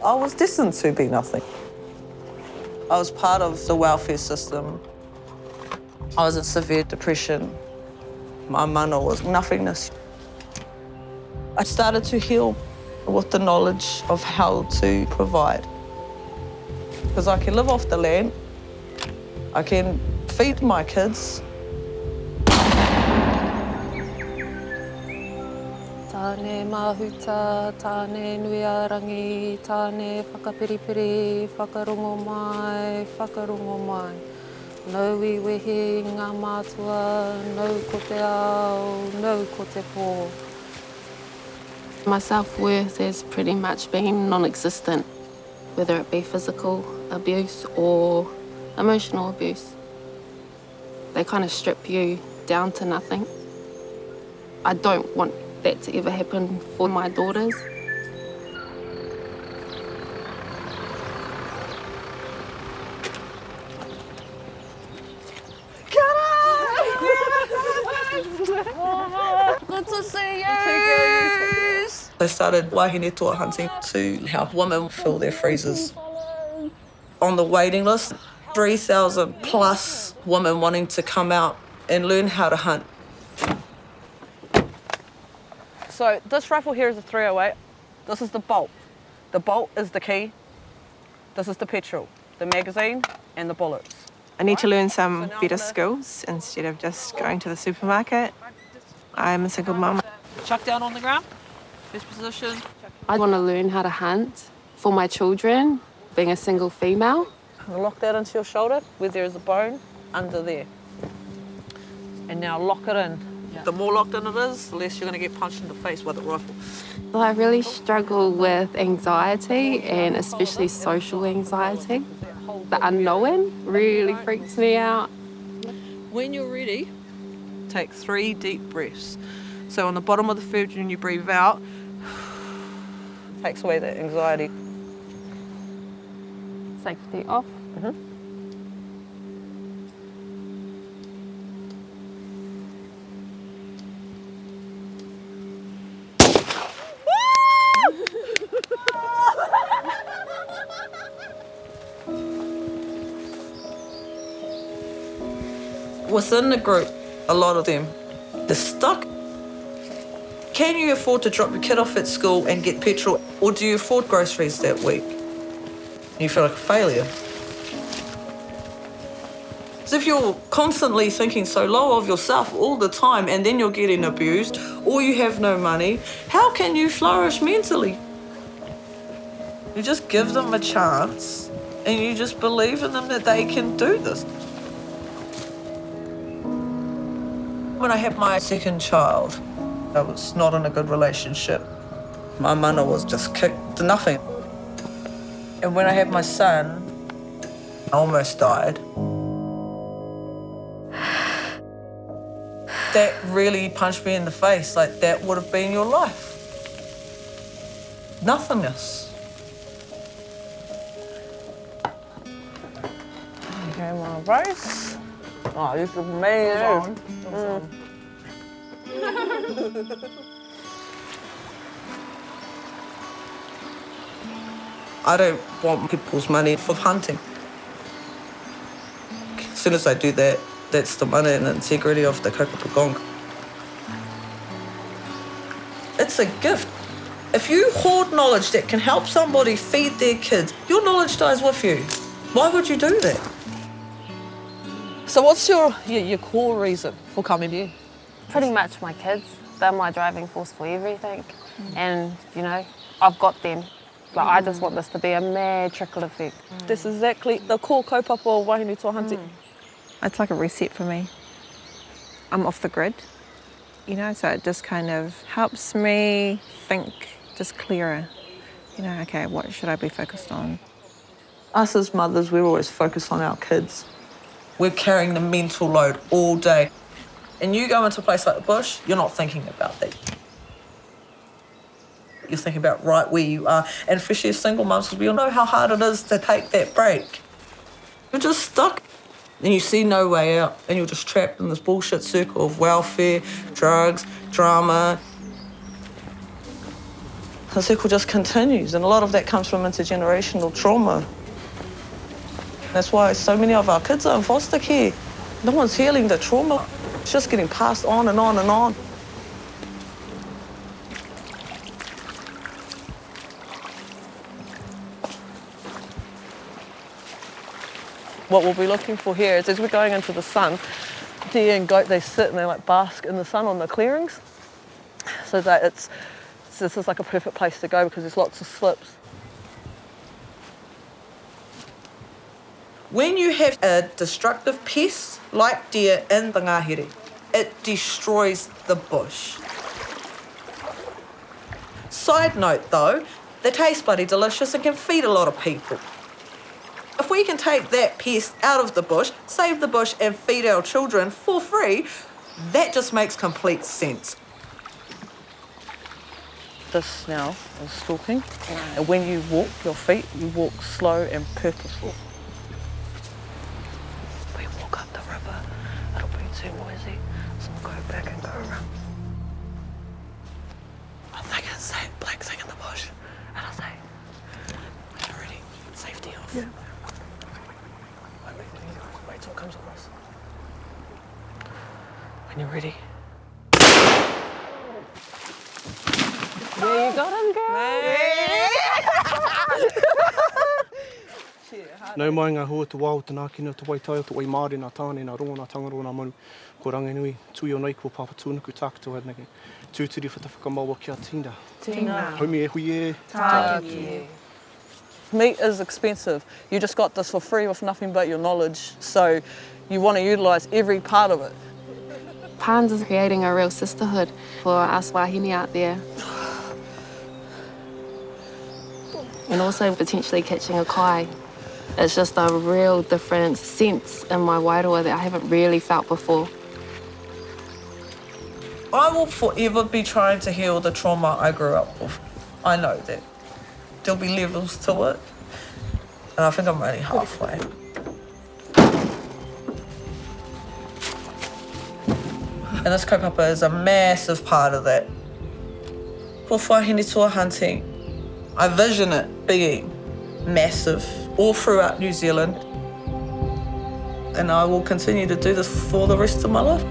I was destined to be nothing. I was part of the welfare system. I was in severe depression. My mana was nothingness. I started to heal with the knowledge of how to provide. Because I can live off the land, I can feed my kids. Tāne mahuta, tāne nuiarangi, tāne whakapiripiri, whakarongo mai. No iwehi ngā mātua, no ko te ao, no ko te pō. My self-worth has pretty much been non-existent, whether it be physical abuse or emotional abuse. They kind of strip you down to nothing. I don't want that to ever happen for my daughters. Good to see you! They started wahine toa hunting to help women fill their freezers. On the waiting list, 3,000 plus women wanting to come out and learn how to hunt. So this rifle here is a 308. This is the bolt. The bolt is the key. This is the petrol, the magazine and the bullets. I need to learn some better skills instead of just going to the supermarket. I'm a single mum. Chuck down on the ground. First position. I want to learn how to hunt for my children, being a single female. Lock that into your shoulder where there is a bone under there. And now lock it in. The more locked in it is, the less you're going to get punched in the face with a rifle. I really struggle with anxiety and especially social anxiety. The unknown really freaks me out. When you're ready, take 3 deep breaths. So on the bottom of the third, when you breathe out, takes away that anxiety. Safety off. Within the group, a lot of them, they're stuck. Can you afford to drop your kid off at school and get petrol, or do you afford groceries that week? You feel like a failure. So if you're constantly thinking so low of yourself all the time and then you're getting abused or you have no money, how can you flourish mentally? You just give them a chance and you just believe in them that they can do this. When I had my second child, I was not in a good relationship. My mana was just kicked to nothing. And when I had my son, I almost died. That really punched me in the face, like that would have been your life. Nothingness. Okay, my rice. Oh, you can make it on. I don't want people's money for hunting. As soon as I do that, that's the money and the integrity of the kakapagong. It's a gift. If you hoard knowledge that can help somebody feed their kids, your knowledge dies with you. Why would you do that? So what's your core reason for coming here? Pretty much my kids. They're my driving force for everything. And, you know, I've got them. Like, I just want this to be a mad trickle effect. That's exactly the core kaupapa of wahine toa hunting. It's like a reset for me. I'm off the grid, you know, so it just kind of helps me think just clearer. You know, okay, what should I be focused on? Us as mothers, we're always focused on our kids. We're carrying the mental load all day. And you go into a place like the bush, you're not thinking about that. You're thinking about right where you are. And especially as single mums, because we all know how hard it is to take that break. You're just stuck. And you see no way out. And you're just trapped in this bullshit circle of welfare, drugs, drama. The cycle just continues, and a lot of that comes from intergenerational trauma. That's why so many of our kids are in foster care. No one's healing the trauma. It's just getting passed on and on and on. What we'll be looking for here is, as we're going into the sun, deer and goat, they sit and they like bask in the sun on the clearings. So that this is like a perfect place to go because there's lots of slips. When you have a destructive pest like deer in the ngahere, it destroys the bush. Side note though, they taste bloody delicious and can feed a lot of people. If we can take that pest out of the bush, save the bush and feed our children for free, that just makes complete sense. This now is stalking, and when you walk your feet, you walk slow and purposeful. We walk up the river, it'll be too noisy, so we'll go back and go around. I think it's that black thing in the bush, and I'll say, when you're ready, safety off. Yeah. Wait till it comes across. When you're ready. There you got him, girl. Nau mai ngā hua te wao, te nākina, te waitaio, te wai Māori, nā tāne, nā rongo, nā tangaro, nā manu. Ko ranginui, tui o nei, ko papa tūnuku tākatu anake. Tūturi whatawhakamaua kia tīna. Tīna. Haumi e hui e. Tāki. Meat is expensive. You just got this for free with nothing but your knowledge. So you want to utilise every part of it. Pans is creating a real sisterhood for us wahine out there. And also potentially catching a kai. It's just a real different sense in my wairoa that I haven't really felt before. I will forever be trying to heal the trauma I grew up with. I know that. There'll be levels to it. And I think I'm only halfway. And this kaupapa is a massive part of that. For whahine tour hunting, I vision it being massive all throughout New Zealand. And I will continue to do this for the rest of my life.